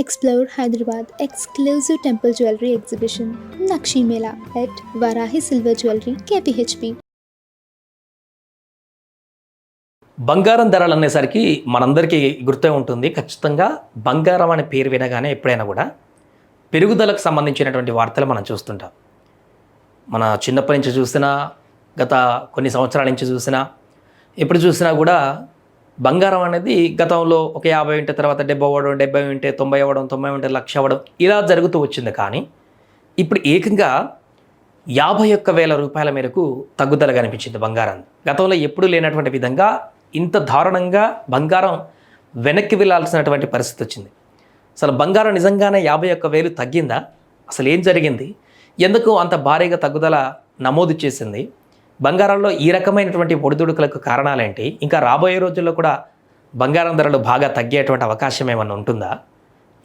Explore Hyderabad exclusive temple jewelry exhibition Nakshi Mela at Varahi Silver Jewelry KPHP. బంగారం ధరలు అనేసరికి మనందరికీ గుర్తే ఉంటుంది. ఖచ్చితంగా బంగారం అనే పేరు వినగానే ఎప్పుడైనా కూడా పెరుగుదలకు సంబంధించినటువంటి వార్తలు మనం చూస్తుంటాం. మన చిన్నప్పటి నుంచి చూసినా, గత కొన్ని సంవత్సరాల నుంచి చూసినా, ఎప్పుడు చూసినా కూడా బంగారం అనేది గతంలో ఒక 50 ఉంటే తర్వాత 70 అవ్వడం, 70 ఉంటే 90 అవ్వడం, 90 ఉంటే 1,00,000 అవ్వడం ఇలా జరుగుతూ వచ్చింది. కానీ ఇప్పుడు ఏకంగా 51,000 రూపాయల మేరకు తగ్గుదల కనిపించింది బంగారం. గతంలో ఎప్పుడూ లేనటువంటి విధంగా ఇంత దారుణంగా బంగారం వెనక్కి వెళ్ళాల్సినటువంటి పరిస్థితి వచ్చింది. అసలు బంగారం నిజంగానే 51,000 తగ్గిందా? అసలు ఏం జరిగింది? ఎందుకు అంత భారీగా తగ్గుదల నమోదు చేసింది? బంగారంలో ఈ రకమైనటువంటి ఒడిదుడుకులకు కారణాలేంటి? ఇంకా రాబోయే రోజుల్లో కూడా బంగారం ధరలు బాగా తగ్గేటువంటి అవకాశం ఏమన్నా ఉంటుందా?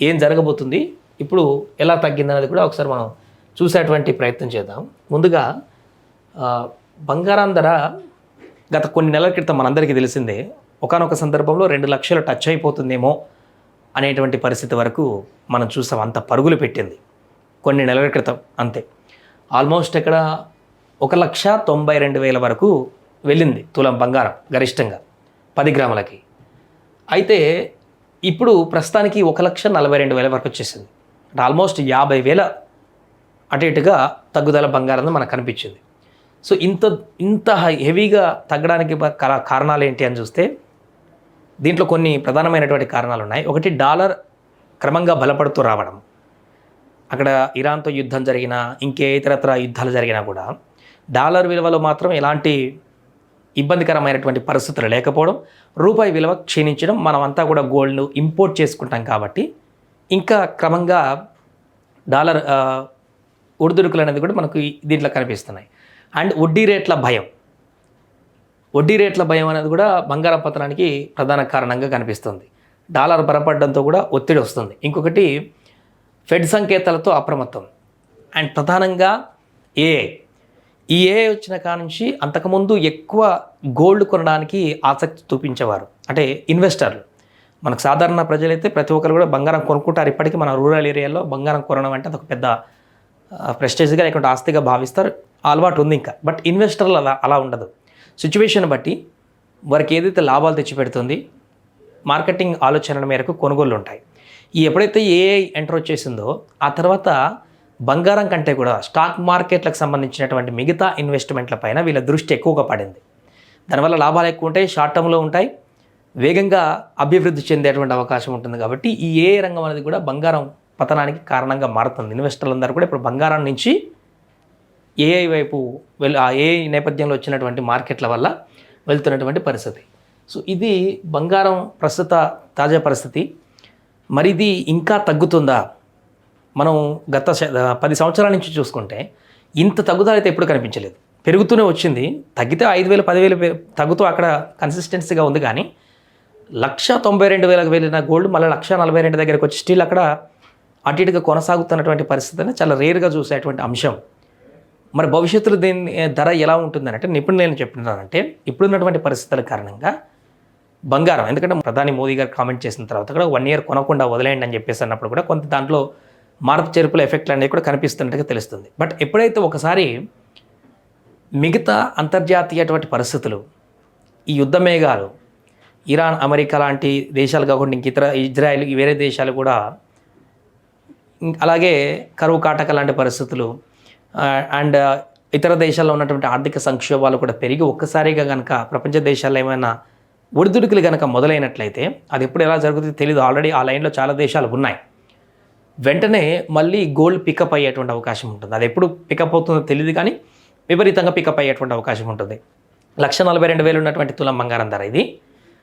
ఏం జరగబోతుంది? ఇప్పుడు ఎలా తగ్గిందనేది కూడా ఒకసారి మనం చూసేటువంటి ప్రయత్నం చేద్దాం. ముందుగా బంగారం ధర గత కొన్ని నెలల క్రితం మనందరికీ తెలిసిందే, ఒకానొక సందర్భంలో 2 లక్షలు టచ్ అయిపోతుందేమో అనేటువంటి పరిస్థితి వరకు మనం చూసాం. అంత పరుగులు పెట్టింది కొన్ని నెలల క్రితం. అంతే, ఆల్మోస్ట్ ఇక్కడ 1,92,000 వరకు వెళ్ళింది తులం బంగారం గరిష్టంగా 10 గ్రాములకి. అయితే ఇప్పుడు ప్రస్తుతానికి 1,42,000 వరకు వచ్చేసింది. అంటే ఆల్మోస్ట్ 50,000 అటు ఇటుగా తగ్గుదల బంగారం మనకు కనిపించింది. సో ఇంత హెవీగా తగ్గడానికి కారణాలు ఏంటి అని చూస్తే దీంట్లో కొన్ని ప్రధానమైనటువంటి కారణాలు ఉన్నాయి. ఒకటి, డాలర్ క్రమంగా బలపడుతూ రావడం. అక్కడ ఇరాన్తో యుద్ధం జరిగినా, ఇంకే ఇతరత్ర యుద్ధాలు జరిగినా కూడా డాలర్ విలువలో మాత్రం ఎలాంటి ఇబ్బందికరమైనటువంటి పరిస్థితులు లేకపోవడం, రూపాయి విలువ క్షీణించడం. మనమంతా కూడా గోల్డ్ను ఇంపోర్ట్ చేసుకుంటాం కాబట్టి ఇంకా క్రమంగా డాలర్ ఒడిదుడుకులు అనేది కూడా మనకు దీంట్లో కనిపిస్తున్నాయి. అండ్ వడ్డీ రేట్ల భయం అనేది కూడా బంగారం పతనానికి ప్రధాన కారణంగా కనిపిస్తుంది. డాలర్ బలపడడంతో కూడా ఒత్తిడి వస్తుంది. ఇంకొకటి, ఫెడ్ సంకేతాలతో అప్రమత్తం. అండ్ ప్రధానంగా ఈ ఏఐ వచ్చిన కాడ నుంచి అంతకుముందు ఎక్కువ గోల్డ్ కొనడానికి ఆసక్తి చూపించేవారు, అంటే ఇన్వెస్టర్లు. మనకు సాధారణ ప్రజలైతే ప్రతి ఒక్కరు కూడా బంగారం కొనుక్కుంటారు. ఇప్పటికీ మన రూరల్ ఏరియాలో బంగారం కొనడం అంటే అదొక పెద్ద ప్రెస్టేజ్గా లేకుంటే ఆస్తిగా భావిస్తారు. అలవాటు ఉంది ఇంకా. బట్ ఇన్వెస్టర్లు అలా ఉండదు. సిచ్యువేషన్ బట్టి వారికి ఏదైతే లాభాలు తెచ్చిపెడుతుంది, మార్కెటింగ్ ఆలోచనల మేరకు కొనుగోళ్ళు ఉంటాయి. ఎప్పుడైతే ఏఐ ఎంటర్ వచ్చేసిందో ఆ తర్వాత బంగారం కంటే కూడా స్టాక్ మార్కెట్లకు సంబంధించినటువంటి మిగతా ఇన్వెస్ట్మెంట్ల పైన వీళ్ళ దృష్టి ఎక్కువగా పడింది. దానివల్ల లాభాలు ఎక్కువ ఉంటాయి, షార్ట్ టర్మ్లో ఉంటాయి, వేగంగా అభివృద్ధి చెందేటువంటి అవకాశం ఉంటుంది. కాబట్టి ఈ ఏఐ రంగం అనేది కూడా బంగారం పతనానికి కారణంగా మారుతుంది. ఇన్వెస్టర్లందరూ కూడా ఇప్పుడు బంగారం నుంచి ఏఐ వైపు ఆ ఏఐ నేపథ్యంలో వచ్చినటువంటి మార్కెట్ల వల్ల వెళ్తున్నటువంటి పరిస్థితి. సో ఇది బంగారం ప్రస్తుత తాజా పరిస్థితి. మరి ఇది ఇంకా తగ్గుతుందా? మనం గత 10 సంవత్సరాల నుంచి చూసుకుంటే ఇంత తగ్గుదల అయితే ఎప్పుడు కనిపించలేదు. పెరుగుతూనే వచ్చింది. తగ్గితే 5,000, 10,000 తగ్గుతూ అక్కడ కన్సిస్టెన్సీగా ఉంది. కానీ 1,92,000 వెళ్ళిన గోల్డ్ మళ్ళీ 1,42,000 దగ్గరకు వచ్చి స్టిల్ అక్కడ అటు ఇటుగా కొనసాగుతున్నటువంటి పరిస్థితిని చాలా రేర్గా చూసేటువంటి అంశం. మరి భవిష్యత్తులో దీని ధర ఎలా ఉంటుందని అంటే నిపుణులు చెప్తున్నారంటే ఇప్పుడున్నటువంటి పరిస్థితుల కారణంగా బంగారం, ఎందుకంటే ప్రధాని మోదీ గారు కామెంట్ చేసిన తర్వాత కూడా 1 ఇయర్ కొనకుండా వదిలేయండి అని చెప్పేసి అన్నప్పుడు కూడా కొంత దాంట్లో మార్పు చేర్పుల ఎఫెక్ట్లు అనేవి కూడా కనిపిస్తున్నట్టుగా తెలుస్తుంది. బట్ ఎప్పుడైతే ఒకసారి మిగతా అంతర్జాతీయటువంటి పరిస్థితులు, ఈ యుద్ధ మేఘాలు, ఇరాన్, అమెరికా లాంటి దేశాలు కాకుండా ఇంక ఇజ్రాయెల్, వేరే దేశాలు కూడా, అలాగే కరువు కాటక లాంటి పరిస్థితులు అండ్ ఇతర దేశాల్లో ఉన్నటువంటి ఆర్థిక సంక్షోభాలు కూడా పెరిగి ఒక్కసారిగా కనుక ప్రపంచ దేశాల్లో ఏమైనా ఒడిదుడుకులు కనుక మొదలైనట్లయితే అది ఎప్పుడు ఎలా జరుగుతుందో తెలియదు. ఆల్రెడీ ఆ లైన్లో చాలా దేశాలు ఉన్నాయి. వెంటనే మళ్ళీ గోల్డ్ పికప్ అయ్యేటువంటి అవకాశం ఉంటుంది. అది ఎప్పుడు పికప్ అవుతుందో తెలియదు, కానీ విపరీతంగా పికప్ అయ్యేటువంటి అవకాశం ఉంటుంది. 1,42,000 ఉన్నటువంటి తులం బంగారం ధర ఇది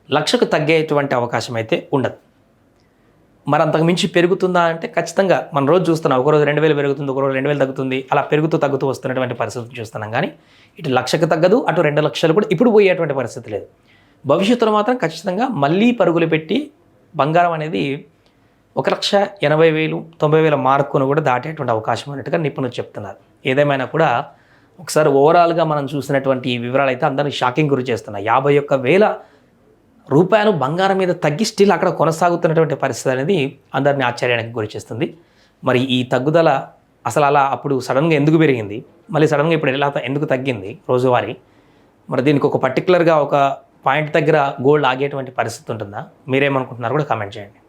1,00,000కు తగ్గేటువంటి అవకాశం అయితే ఉండదు. మరి అంతకు మించి పెరుగుతుందా అంటే ఖచ్చితంగా మనం రోజు చూస్తున్నాం. ఒకరోజు 2,000 పెరుగుతుంది, ఒకరోజు 2,000 తగ్గుతుంది, అలా తగ్గుతూ వస్తున్నటువంటి పరిస్థితిని చూస్తున్నాం. కానీ ఇటు 1,00,000కు తగ్గదు, అటు 2,00,000 కూడా ఇప్పుడు పోయేటువంటి పరిస్థితి లేదు. భవిష్యత్తులో మాత్రం ఖచ్చితంగా మళ్ళీ పరుగులు పెట్టి బంగారం అనేది 1,80,000, 90,000 మార్కును కూడా దాటేటువంటి అవకాశం అన్నట్టుగా నిపుణులు చెప్తున్నారు. ఏదేమైనా కూడా ఒకసారి ఓవరాల్గా మనం చూసినటువంటి ఈ వివరాలు అయితే అందరినీ షాకింగ్ గురి చేస్తున్నాయి. 51,000 రూపాయలు బంగారం మీద తగ్గి స్టిల్ అక్కడ కొనసాగుతున్నటువంటి పరిస్థితి అనేది అందరినీ ఆశ్చర్యానికి గురి చేస్తుంది. మరి ఈ తగ్గుదల అసలు అలా అప్పుడు సడన్గా ఎందుకు పెరిగింది, మళ్ళీ సడన్గా ఇప్పుడు ఎలా ఎందుకు తగ్గింది రోజువారీ, మరి దీనికి ఒక పర్టికులర్గా ఒక పాయింట్ దగ్గర గోల్డ్ ఆగేటువంటి పరిస్థితి ఉంటుందా? మీరేమనుకుంటున్నారు కూడా కామెంట్ చేయండి.